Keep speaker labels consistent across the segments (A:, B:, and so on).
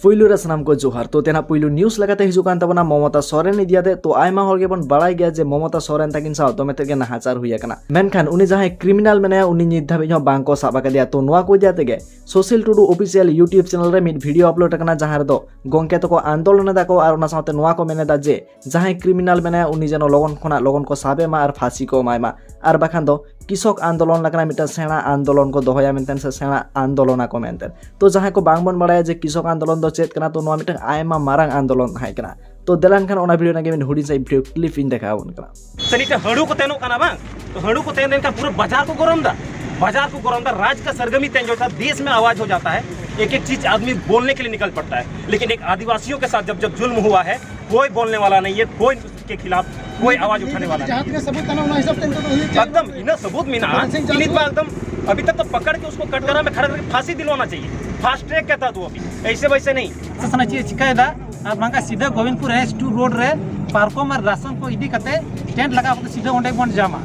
A: पुइलु रे सनाम को जोहार तो तेना पुइलु न्यूज लगाते हिजुकान तबना ममता सोरेन इदियाते तो आयमा हर गेबन बाड़ाय गया जे ममता सोरेन ताकिन साव दोमेते गे नाहाचार हुई आकना मेनखान उनी जहां क्रिमिनल मेनाया उनी नित धाबि हो बांको साबा कदिया तो नोआ को इदियाते गे social Tudu official YouTube channel रे मिड वीडियो अपलोड आकना जहां दो गोंके तको आंदोलन दाको आर उना सावते नोआ को मेनेदा जे जहां क्रिमिनल मेनाया उनी जनो लगन को साबे मा आर फांसी को मायमा आर बाखान दो कृषक आंदोलन लगना मिटा सेना आंदोलन को दोहया मेनतेन से सेना आंदोलन को मेनतेन तो जहां को बांगबन बड़ाया जे कृषक आंदोलन दो चेत कना तो नोआ मिटा आयमा मारांग आंदोलन हाय कना तो देलान खान ओना वीडियो नागे हुडी से वीडियो क्लिप इन देखावन कना
B: सनीटा हड़ू को तेनो कना बांग तो हड़ू को तेन का पूरा बाजार को गरम दा राज का सरगमी तेन जो था देश में आवाज हो जाता है एक एक चीज आदमी बोलने के लिए निकल पड़ता है लेकिन एक आदिवासियों के साथ जब जुल्म हुआ है कोई बोलने वाला नहीं है कोई के खिलाफ कोई आवाज उठाने वाला नहीं एकदम इना सबूत मीना एकदम अभी तक तो पकड़ के उसको कटघरा में खड़ा करके फांसी दिलवाना चाहिए फास्ट ट्रैक कहता तू अभी ऐसे वैसे नहीं
C: सना चाहिए चिकायदा और मांगा सीधा गोविंदपुर है स्टू रोड रे पार्को में राशन को इदी करते टेंट लगा के सीधा ओंडे बन जामा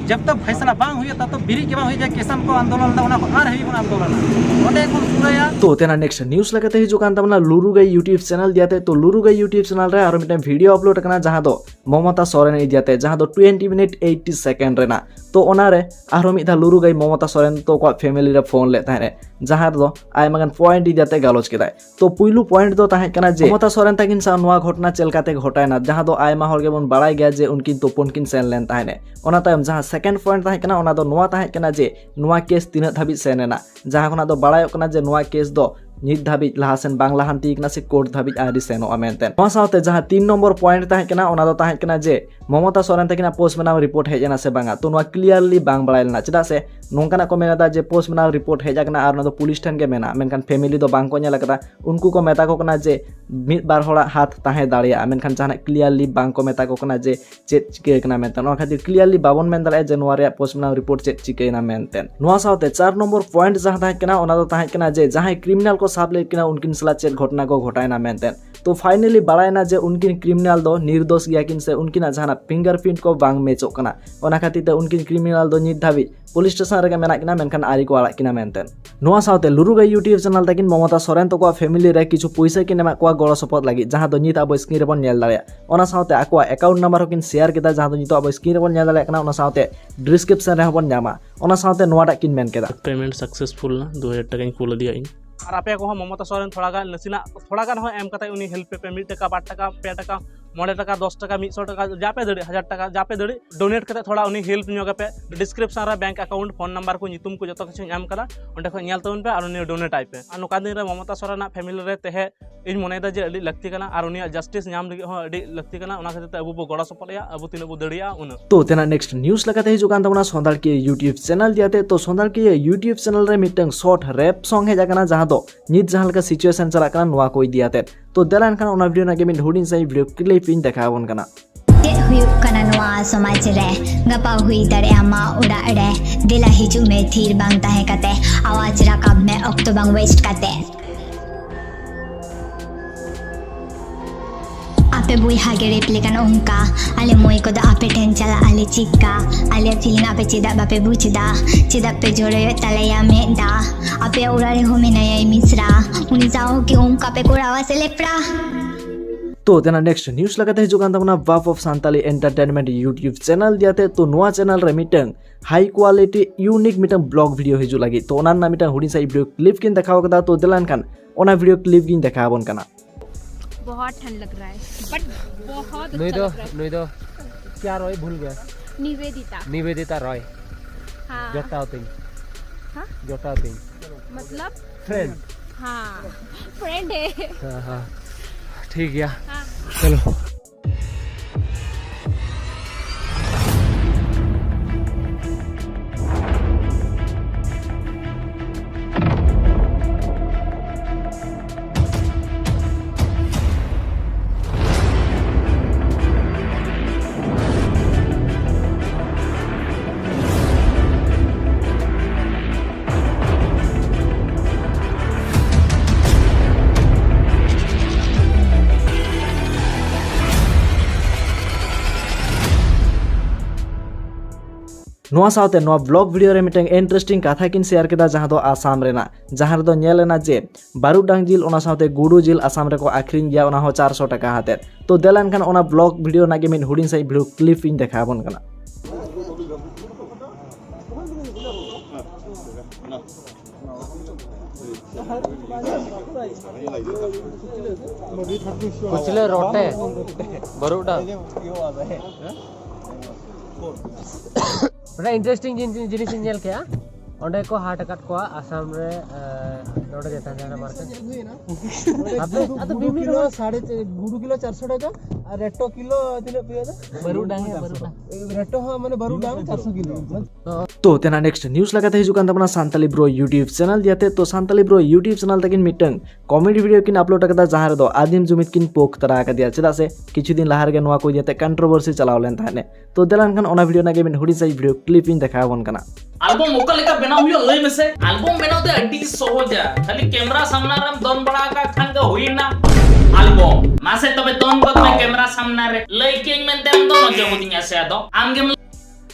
C: जब तक फैसला बांग हुई तब तो बिरी के बांग हुई जाए किसान को आंदोलन दा उना को आर हेवी आंदोलन ओंडे को सुराया
A: तो तेना नेक्स्ट न्यूज लगाते हिजुकान तमना लुरुगई यूट्यूब चैनल दियाते तो लुरुगई यूट्यूब चैनल रे आरो मिटे वीडियो अपलोड करना जहां दो ममता सोरेन दियाते जहां दो 20 मिनट 80 सेकंड रेना तो ओना रे आरो मिदा लुरुगई ममता सोरेन तो को फैमिली रे फोन ले ताहे जहां दो आय मगन पॉइंट दियाते गालोच केदाय तो पुइलु पॉइंट दो ताहे कना जे ममता सोरेन ताकिन सा नोआ घटना चलकाते घटायना जहां दो आयमा हर गेबन बाड़ाय गया जे उनकिन तोपन किन सेन लेन ताहे ओना तायम जहां सेकंड पॉइंट ताहे कना ओना दो नोआ ताहे कना जे नोआ केस तिना धाबि सेनेना जहां खना दो बाड़ाय कना जे नोआ केस दो नित धाबि लहासेन बांग्ला हांती कना से कोर्ट धाबि आदि सेनो अमेनतेन नोआ सावते जहां 3 नंबर पॉइंट ताहे कना ओना दो ताहे कना जे ममता सोरेन ताकिना पोस्ट बनाव रिपोर्ट हेजना से बांगा तो नोआ क्लियरली बांग बाड़ायलना चदा से नोंकाना को मेनादा जे पोस्ट बनाव रिपोर्ट हेजाकना आर ना दो पुलिस ठन के मेना मेनखान फैमिली दो बांग को नेला कदा उनको को मेता को कना जे मिद बार होड़ा हाथ ताहे दाड़िया मेनखान जहां क्लियरली बांग को मेता को कना जे चेत चिके कना मेनतेन नोआ खातिर क्लियरली बाबन मेन दाड़े जे नोआ रे पोस्ट बनाव रिपोर्ट चेत चिकेना मेनतेन नोआ सावते 4 नंबर पॉइंट जहां ताहे कना ओना दो ताहे कना जे जहां क्रिमिनल को साब ले कना उनकिन सला चेत घटना को घटायना मेनतेन तो फाइनली बाड़ायना जे उनकिन क्रिमिनल दो निर्दोष गया किन से उनकिना जहां फिंगरप्रिंट को बांग मेचो कना ओना खातिर ते उनकिन क्रिमिनल दो नित धाबि पुलिस स्टेशन रे मेना किना मेनखान आरी को आड़ा किना मेनतेन नोआ सावते लुरुगई यूट्यूब चैनल ताकिन ममता सोरेन तो को फैमिली रे किछु पैसा किन एमा को गड़ो सपोर्ट लागि जहां दो नित अब स्क्रीन रे बन नेल दाड़िया ओना सावते आको अकाउंट नंबर होकिन शेयर केदा जहां दो नित अब स्क्रीन रे बन नेल दाड़िया कना ओना सावते डिस्क्रिप्शन रे होबन जामा ओना सावते नोआटा किन मेन केदा
D: पेमेंट सक्सेसफुल ना 2000 टाका कुल दिया इन
B: और आपे को ममता सोरेन थोड़ा गान हो एम कता उनी हेल्प पे 1 टका 2 टका 5 टका 9 टका 10 टका 100 टका जापे दड़े 1000 टका जापे दड़े डोनेट करते थोड़ा उनी हेल्प न्योगा पे डिस्क्रिप्शन रे बैंक अकाउंट फोन नंबर को नितुम को जतो किछु एम कदा ओंडे को नेल तवन पे और उनी डोनेट आइ पे आ नोका दिन रे ममता सोरेन फैमिली रे तहे इन मनेदा जे अडी लगती कना और उनी जस्टिस नाम लगी हो अडी लगती कना ओना खातिर अबु बो गड़ा सपलिया अबु तिन अबु दड़िया उन
A: तो तेना नेक्स्ट न्यूज लगाते हिजुकान तमना सोंदाल के यूट्यूब चैनल दियाते तो सोंदाल के यूट्यूब चैनल रे मिटंग शॉर्ट रैप सॉन्ग हे जाकना जहां दो नित जहां का सिचुएशन चला कना नोआ कोई दियाते तो देलान खान ओना वीडियो नागे मिन हुडिन से वीडियो क्लिप इन देखावन कना
E: हुयुक कना नोआ समाज रे गपा हुई दरे आमा उड़ा रे दिला हिजु में थीर बांग ताहे कते आवाज राकाब में ऑक्टो बांग वेस्ट कते आपे बुई हागे रेप्लिकन उनका आले मोई को दा आपे टेन चला आले चिक्का आले फीलिंग आपे चिदा बापे बुचदा चिदा पे जोड़े तलया में दा आपे उड़ारे हो में नया मिश्रा उनी जाओ कि उनका पे कोरावा से लेप्रा
A: तो तेना नेक्स्ट न्यूज लगाते हिजुकान तमना वाफ of Santali entertainment YouTube channel दियाते तो नोआ चैनल रे मिटंग हाई क्वालिटी यूनिक मिटंग ब्लॉग वीडियो हिजु लगी तो ओना ना मिटंग हुडिन से वीडियो क्लिप किन देखाव कदा तो देलान खान ओना वीडियो क्लिप किन देखावन कना
F: बहुत ठंड लग रहा है बट बहुत अच्छा लग रहा है
G: नहीं तो क्या रॉय भूल गया निवेदिता रॉय
F: हाँ
G: जोटा थिंग
F: मतलब
G: फ्रेंड
F: हाँ फ्रेंड है
G: हाँ ठीक है
F: हाँ।
G: चलो
A: नोआ साउते नोआ ब्लॉग वीडियो रे मिटेंग इंटरेस्टिंग कथा किन शेयर केदा जहां दो आसाम रेना जहां रे दो नेलेना जे बारुडांग जिल ओना साउते गुडू जिल आसाम रे को आखरिन गया ओना हो 400 टाका हाते तो देलान खान ओना ब्लॉग वीडियो नागे मिन हुडिन साइ वीडियो क्लिप इन देखा बन कना
G: कुचले रोटे बरुडा बड़ा इंटरेस्टिंग जिनिस नेल के ओंडे को हाट कट को आसाम रे नोडे देता जाना मार्केट आपने अतो बिमी किलो 2.5 गुडू किलो 400 टाका और रेटो किलो दिने पिया बरुडा है बरुडा रेटो हा माने बरुडा 400 किलो
A: तो तेना नेक्स्ट न्यूज़ लगाते हिजुकान तमना सांताली ब्रो यूट्यूब चैनल दियाते तो सांताली ब्रो यूट्यूब चैनल तकिन मिटंग कॉमेडी वीडियो किन अपलोड करदा जहां रे दो आदिम जुमित किन पोक तरा का दिया चदा से किछु दिन लाहार गे नोआ को दियाते कंट्रोवर्सी चलाव लेन थाने तो देलान खान ओना वीडियो नागे मिन हुडी साइ वीडियो क्लिप इन देखा बन कना
H: एल्बम ओका लेका बनाव हुई लई में से एल्बम बनाव दे अड्डी सहजा खाली कैमरा सामना रम दोन बड़ा का खान का हुई ना एल्बम मासे तबे दोन बद में कैमरा सामना रे लई के में देम दोनो जमुदिया से दो आमगे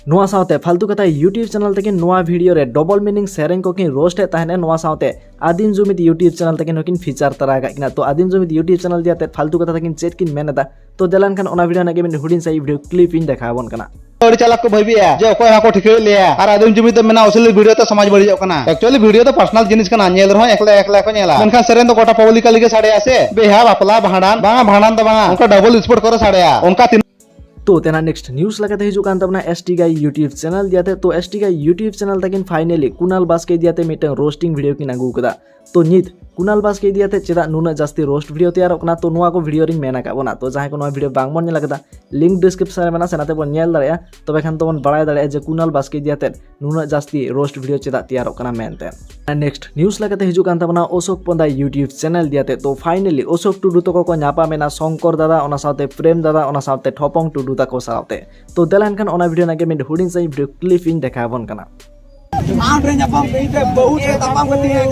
A: नोआ साउते फालतू कथा यूट्यूब चैनल तकिन नोआ वीडियो रे डबल मीनिंग शेयरिंग को किन रोस्ट है ताहने नोआ साउते आदिम जुमित यूट्यूब चैनल तकिन किन फीचर तरा का किना तो आदिम जुमित यूट्यूब चैनल दियाते फालतू कथा तकिन चेट किन मेनदा तो देलान खान ओना वीडियो नागे मिन हुडिन साइ वीडियो क्लिप इन देखा बन कना
I: अड़ी चालक को भइबिया जे कोय हाको ठिके लिया और आदिम जुमित मेना असली वीडियो तो समाज बड़ी जाकना एक्चुअली वीडियो तो पर्सनल जिनिस कना नेल रहो एकला को नेला मनखा सेरेन तो गोटा पब्लिक लिगे साडे आसे बेहा बापला भांडान भांडान तो बांगा उनका डबल स्पोर्ट करो साडे उनका
A: तो तेना नेक्स्ट न्यूज़ लगाते हिजुकान तमना एसटी गाई यूट्यूब चैनल दियाते तो एसटी गाई YouTube channel तकिन finally Kunal Baske दियाते mitten roasting video किन आगु कदा तो नित कुणाल बास्के दियाते चेदा नुना जास्ती रोस्ट वीडियो तैयार कना तो नुआ को वीडियो रिंग मेना का बना तो जहां को नुआ वीडियो बांग मन लगदा लिंक डिस्क्रिप्शन में मेना सेनाते बन नेल दाड़या तबे खान तो बन बड़ाय दाड़या जे कुणाल बास्के दियाते नुना जास्ती रोस्ट वीडियो चेदा तैयार कना मेनते नेक्स्ट न्यूज़ लगाते हिजुकान तमना अशोक पंदा यूट्यूब चैनल दियाते तो फाइनली अशोक टुडू तको को न्यापा मेना शंकर दादा ओना साथे प्रेम दादा ओना साथे ठोपंग टुडू तको साथे तो देलान खान ओना वीडियो नागे मिन हुडिन साइ वीडियो क्लिप इन देखा बन कना
I: आम रे न्यापा बहुत तापाम करती है